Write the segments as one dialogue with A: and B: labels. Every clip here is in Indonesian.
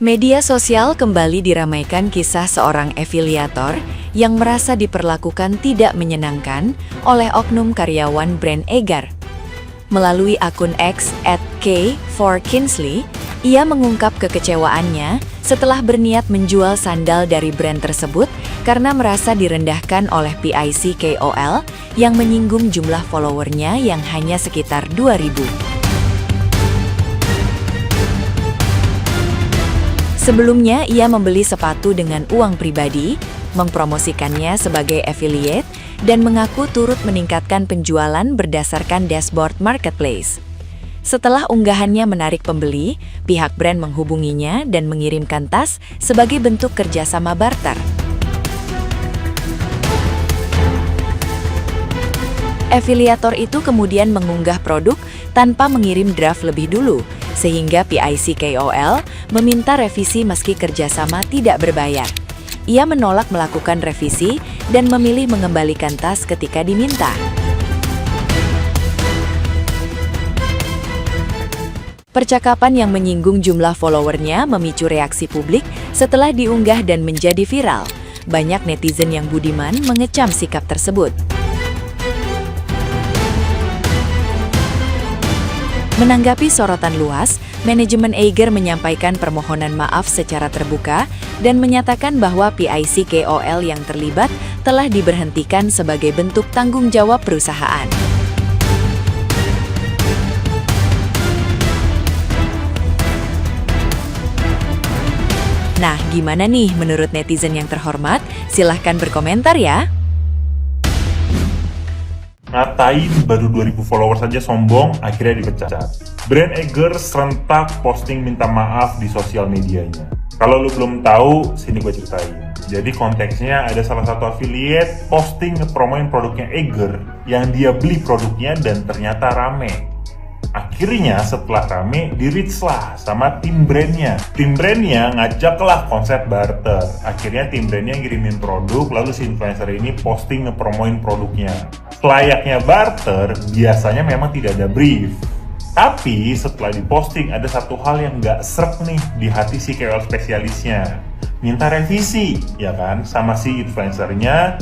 A: Media sosial kembali diramaikan kisah seorang afiliator yang merasa diperlakukan tidak menyenangkan oleh oknum karyawan brand Egar. Melalui akun X @K4Kinsley, ia mengungkap kekecewaannya setelah berniat menjual sandal dari brand tersebut karena merasa direndahkan oleh PIC KOL yang menyinggung jumlah followernya yang hanya sekitar 2.000. Sebelumnya, ia membeli sepatu dengan uang pribadi, mempromosikannya sebagai affiliate, dan mengaku turut meningkatkan penjualan berdasarkan dashboard marketplace. Setelah unggahannya menarik pembeli, pihak brand menghubunginya dan mengirimkan tas sebagai bentuk kerjasama barter. Afiliator itu kemudian mengunggah produk tanpa mengirim draft lebih dulu, sehingga PIC KOL meminta revisi meski kerjasama tidak berbayar. Ia menolak melakukan revisi dan memilih mengembalikan tas ketika diminta. Percakapan yang menyinggung jumlah followernya memicu reaksi publik setelah diunggah dan menjadi viral. Banyak netizen yang budiman mengecam sikap tersebut. Menanggapi sorotan luas, manajemen Egar menyampaikan permohonan maaf secara terbuka dan menyatakan bahwa PIC KOL yang terlibat telah diberhentikan sebagai bentuk tanggung jawab perusahaan. Nah, gimana nih menurut netizen yang terhormat? Silahkan berkomentar ya!
B: Ngatain baru 2.000 followers saja sombong, akhirnya dipecat. Brand Egar serentak posting minta maaf di sosial medianya. Kalau lu belum tahu, sini gue ceritain. Jadi konteksnya ada salah satu affiliate posting ngepromoin produknya Egar yang dia beli produknya dan ternyata rame. Akhirnya setelah rame, di-reach lah sama tim brandnya. Tim brandnya ngajaklah konsep barter. Akhirnya tim brandnya ngirimin produk, lalu si influencer ini posting ngepromoin produknya. Layaknya barter, biasanya memang tidak ada brief. Tapi setelah diposting ada satu hal yang nggak srek nih di hati si KOL spesialisnya. Minta revisi, ya kan, sama si influencernya.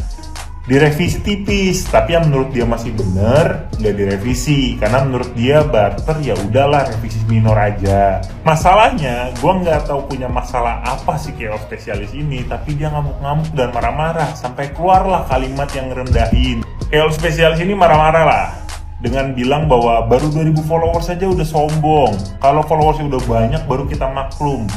B: Direvisi tipis, tapi yang menurut dia masih bener, nggak direvisi. Karena menurut dia barter ya udahlah revisi minor aja. Masalahnya, gue nggak tahu punya masalah apa sih KOL spesialis ini, tapi dia ngamuk-ngamuk dan marah-marah sampai keluarlah kalimat yang ngerendahin. KOL spesialis ini marah-marah lah dengan bilang bahwa baru 2.000 followers saja udah sombong. Kalau followersnya udah banyak baru kita maklum.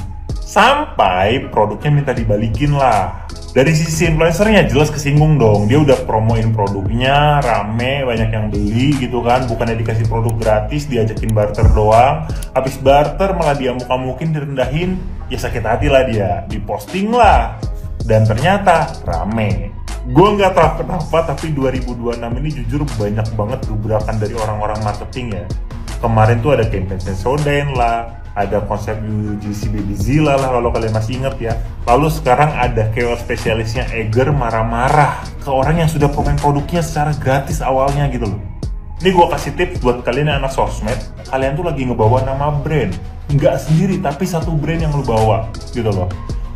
B: Sampai produknya minta dibalikin lah. Dari sisi influencernya jelas kesinggung dong. Dia udah promoin produknya, rame, banyak yang beli gitu kan. Bukannya dikasih produk gratis, diajakin barter doang. Habis barter malah diamuk-amukin, direndahin. Ya sakit hati lah dia, diposting lah. Dan ternyata rame. Gue nggak tahu kenapa, tapi 2026 ini jujur banyak banget gebrakan dari orang-orang marketing ya. Kemarin tuh ada campaign Sensodyne lah, ada konsep UGC Baby Zilla lah kalau kalian masih inget ya. Lalu sekarang ada KOL spesialisnya Egar marah-marah ke orang yang sudah promoin produknya secara gratis awalnya gitu loh. Ini gue kasih tips buat kalian yang anak sosmed, kalian tuh lagi ngebawa nama brand. Nggak sendiri, tapi satu brand yang lu bawa gitu loh.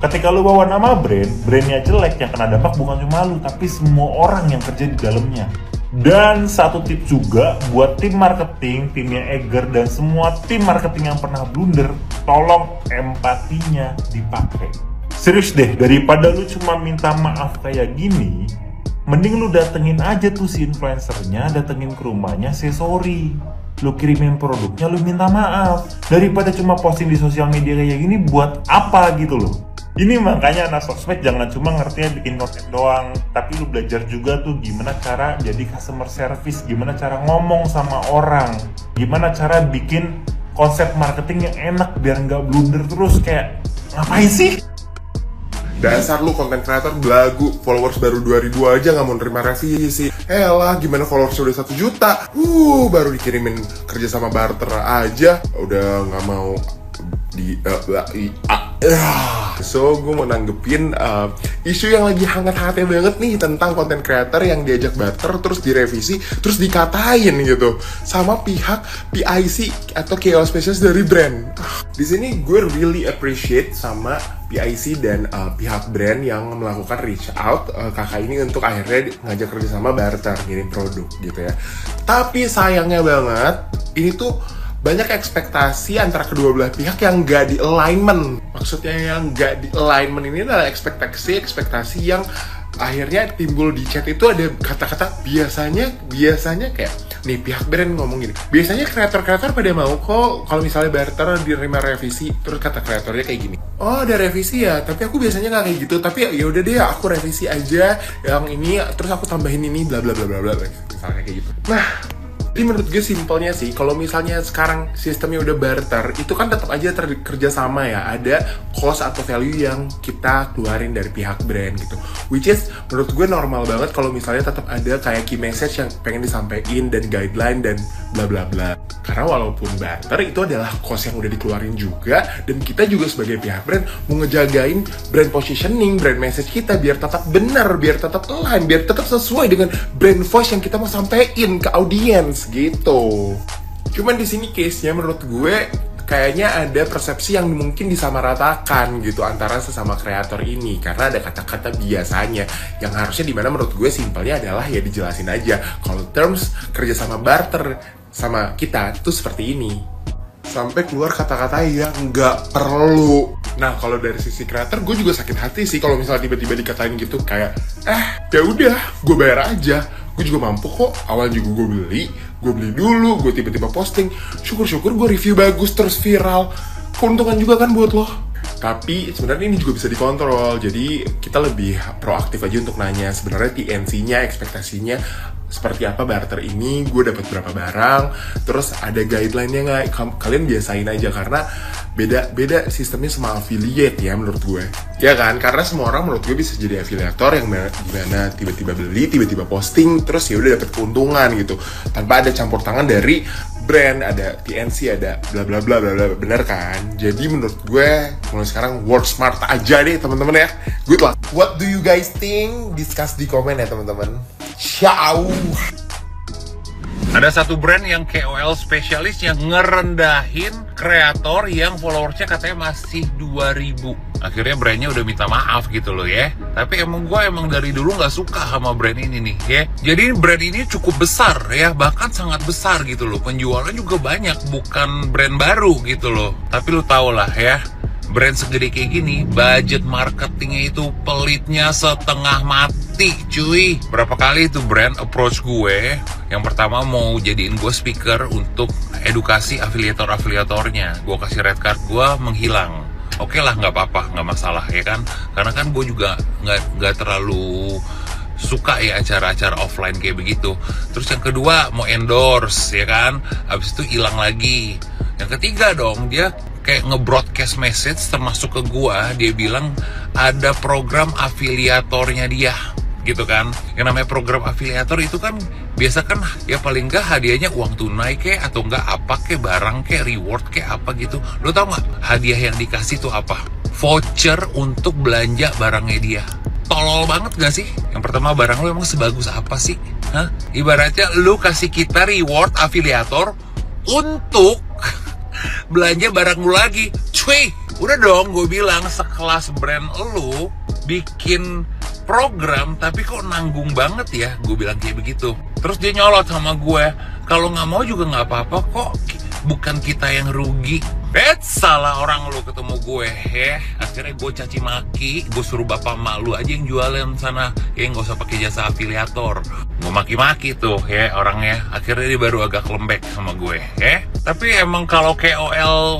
B: Ketika lu bawa nama brandnya jelek, yang kena dampak bukan cuma lu, tapi semua orang yang kerja di dalamnya. Dan satu tips juga buat tim marketing, timnya Egar dan semua tim marketing yang pernah blunder, tolong empatinya dipakai. Serius deh, daripada lu cuma minta maaf kayak gini, mending lu datengin aja tuh si influencernya, datengin ke rumahnya, say sorry. Lu kirimin produknya, lu minta maaf. Daripada cuma posting di sosial media kayak gini, buat apa gitu loh. Ini makanya anak sosmed jangan cuma ngertinya bikin konten doang, tapi lu belajar juga tuh gimana cara jadi customer service, gimana cara ngomong sama orang, gimana cara bikin konsep marketing yang enak biar nggak blunder terus. Kayak ngapain sih?
C: Dasar lu konten kreator belagu, followers baru 2.000 aja nggak mau nerima revisi. Elah, gimana followers udah 1 juta? Baru dikirimin kerja sama barter aja, udah nggak mau di So, gue mau nanggepin isu yang lagi hangat-hangatnya banget nih tentang content creator yang diajak barter, terus direvisi, terus dikatain gitu sama pihak PIC atau KOL specialist dari brand. Di sini gue really appreciate sama PIC dan pihak brand yang melakukan reach out kakak ini untuk akhirnya ngajak kerjasama barter, ngirim produk gitu ya. Tapi sayangnya banget, ini tuh banyak ekspektasi antara kedua belah pihak yang nggak di alignment. Maksudnya yang nggak di alignment ini adalah ekspektasi yang akhirnya timbul di chat itu ada kata-kata biasanya kayak nih pihak brand ngomong gini, biasanya kreator-kreator pada mau kok kalau misalnya barter diterima revisi. Terus kata kreatornya kayak gini, oh ada revisi ya, tapi aku biasanya nggak kayak gitu, tapi ya udah deh aku revisi aja yang ini terus aku tambahin ini bla bla bla bla bla, misalnya kayak gitu. Nah, jadi menurut gue simpelnya sih, kalau misalnya sekarang sistemnya udah barter, itu kan tetap aja kerja sama ya, ada cost atau value yang kita keluarin dari pihak brand gitu. Which is menurut gue normal banget kalau misalnya tetap ada kayak key message yang pengen disampaikan dan guideline dan bla bla bla. Karena walaupun barter itu adalah cost yang udah dikeluarin juga, dan kita juga sebagai pihak brand mau ngejagain brand positioning, brand message kita biar tetap benar, biar tetap align, biar tetap sesuai dengan brand voice yang kita mau sampaikan ke audiens gitu. Cuman di sini case-nya menurut gue kayaknya ada persepsi yang mungkin disamaratakan gitu antara sesama kreator ini, karena ada kata-kata biasanya yang harusnya dimana menurut gue simpelnya adalah ya dijelasin aja kalau terms kerjasama barter sama kita tuh seperti ini, sampai keluar kata-kata yang nggak perlu. Nah, kalau dari sisi kreator gue juga sakit hati sih kalau misalnya tiba-tiba dikatain gitu kayak ya udah gue bayar aja, gue juga mampu kok, awal juga gue beli dulu, gue tiba-tiba posting, syukur-syukur gue review bagus terus viral, keuntungan juga kan buat lo. Tapi sebenarnya ini juga bisa dikontrol, jadi kita lebih proaktif aja untuk nanya sebenarnya TNC-nya, ekspektasinya seperti apa barter ini, gue dapat berapa barang, terus ada guideline-nya nggak? Kalian biasain aja, karena beda sistemnya sama affiliate ya menurut gue, ya kan? Karena semua orang menurut gue bisa jadi afiliator yang gimana tiba-tiba beli, tiba-tiba posting, terus ya udah dapat keuntungan gitu, tanpa ada campur tangan dari brand, ada TNC, ada bla bla bla bla bla, bener kan? Jadi menurut gue mulai sekarang work smart aja deh teman-teman ya. Good luck. What do you guys think? Discuss di komen ya teman-teman. Ciao.
D: Ada satu brand yang KOL spesialis yang ngerendahin kreator yang followersnya katanya masih 2000. Akhirnya brandnya udah minta maaf gitu loh ya. Tapi gue dari dulu nggak suka sama brand ini nih ya. Jadi brand ini cukup besar ya, bahkan sangat besar gitu loh. Penjualan juga banyak, bukan brand baru gitu loh. Tapi lu tau lah ya, brand segede kayak gini, budget marketingnya itu pelitnya setengah mati cuy. Berapa kali itu brand approach gue, yang pertama mau jadiin gue speaker untuk edukasi afiliatornya. Gue kasih red card, gue menghilang. Oke lah, nggak apa-apa, nggak masalah ya kan. Karena kan gue juga nggak terlalu suka ya acara-acara offline kayak begitu. Terus yang kedua mau endorse ya kan, habis itu hilang lagi. Yang ketiga dong, dia kayak nge-broadcast message termasuk ke gua, dia bilang ada program afiliatornya dia gitu kan. Yang namanya program afiliator itu kan biasa kan ya paling enggak hadiahnya uang tunai kek, atau enggak apa kek, barang kek, reward kek, apa gitu. Lo tau nggak hadiah yang dikasih tuh apa? Voucher untuk belanja barangnya dia. Tolol banget gak sih? Yang pertama, barang lo emang sebagus apa sih? Hah? Ibaratnya lo kasih kita reward afiliator untuk belanja barang lu lagi. Cuy, udah dong, gue bilang sekelas brand lu bikin program tapi kok nanggung banget ya, gue bilang kayak begitu. Terus dia nyolot sama gue, kalau nggak mau juga nggak apa-apa kok, bukan kita yang rugi. Salah orang lu ketemu gue ya. Akhirnya gue caci maki, gue suruh bapak mak lu aja yang jualan sana ya, nggak usah pakai jasa afiliator. Gue maki-maki tuh ya orangnya. Akhirnya dia baru agak lembek sama gue ya. Tapi emang kalau KOL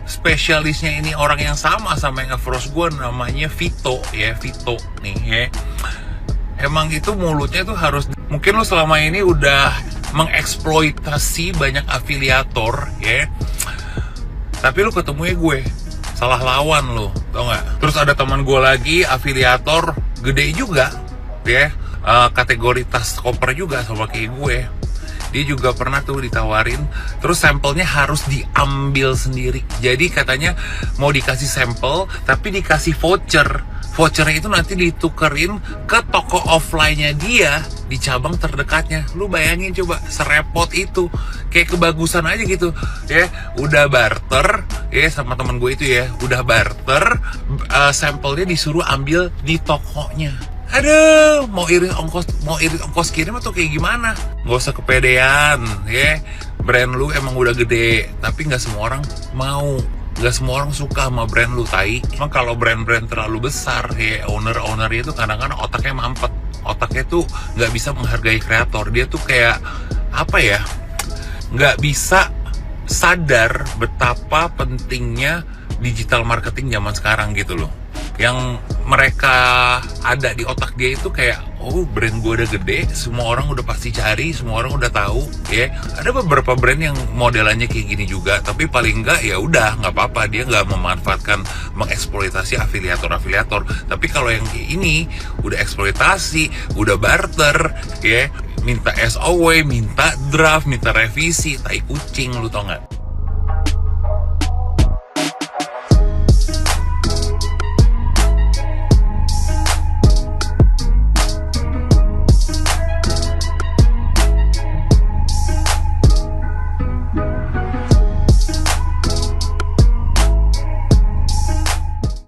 D: spesialisnya ini orang yang sama yang nge-frost gue, namanya Vito ya, Vito nih ya. Emang itu mulutnya tuh harus, mungkin lo selama ini udah mengeksploitasi banyak afiliator ya, tapi lo ketemunya gue salah lawan lo, tau nggak? Terus ada teman gue lagi afiliator gede juga ya, kategori tas koper juga sama kayak gue. dia juga pernah tuh ditawarin, terus sampelnya harus diambil sendiri. Jadi katanya mau dikasih sampel, tapi dikasih voucher. Vouchernya itu nanti ditukerin ke toko offline-nya dia di cabang terdekatnya. Lu bayangin coba, serepot itu. Kayak kebagusan aja gitu ya. Udah barter ya sama temen gue itu ya. Udah barter, sampelnya disuruh ambil di tokonya. Aduh, mau irit ongkos kirim atau kayak gimana? Gak usah kepedean ya. Brand lu emang udah gede, tapi nggak semua orang mau. Gak semua orang suka sama brand lu, tai. Emang kalau brand-brand terlalu besar ya, owner-ownernya itu kadang-kadang otaknya mampet. Otaknya tuh gak bisa menghargai kreator. Dia tuh kayak apa ya, gak bisa sadar betapa pentingnya digital marketing zaman sekarang gitu loh. Yang mereka ada di otak dia itu kayak, oh brand gue udah gede, semua orang udah pasti cari, semua orang udah tahu ya. Ada beberapa brand yang modelannya kayak gini juga, tapi paling enggak ya udah nggak apa-apa, dia nggak memanfaatkan, mengeksploitasi afiliator. Tapi kalau yang kayak ini udah eksploitasi, udah barter ya, minta SOW, minta draft, minta revisi, tai kucing, lu tau nggak?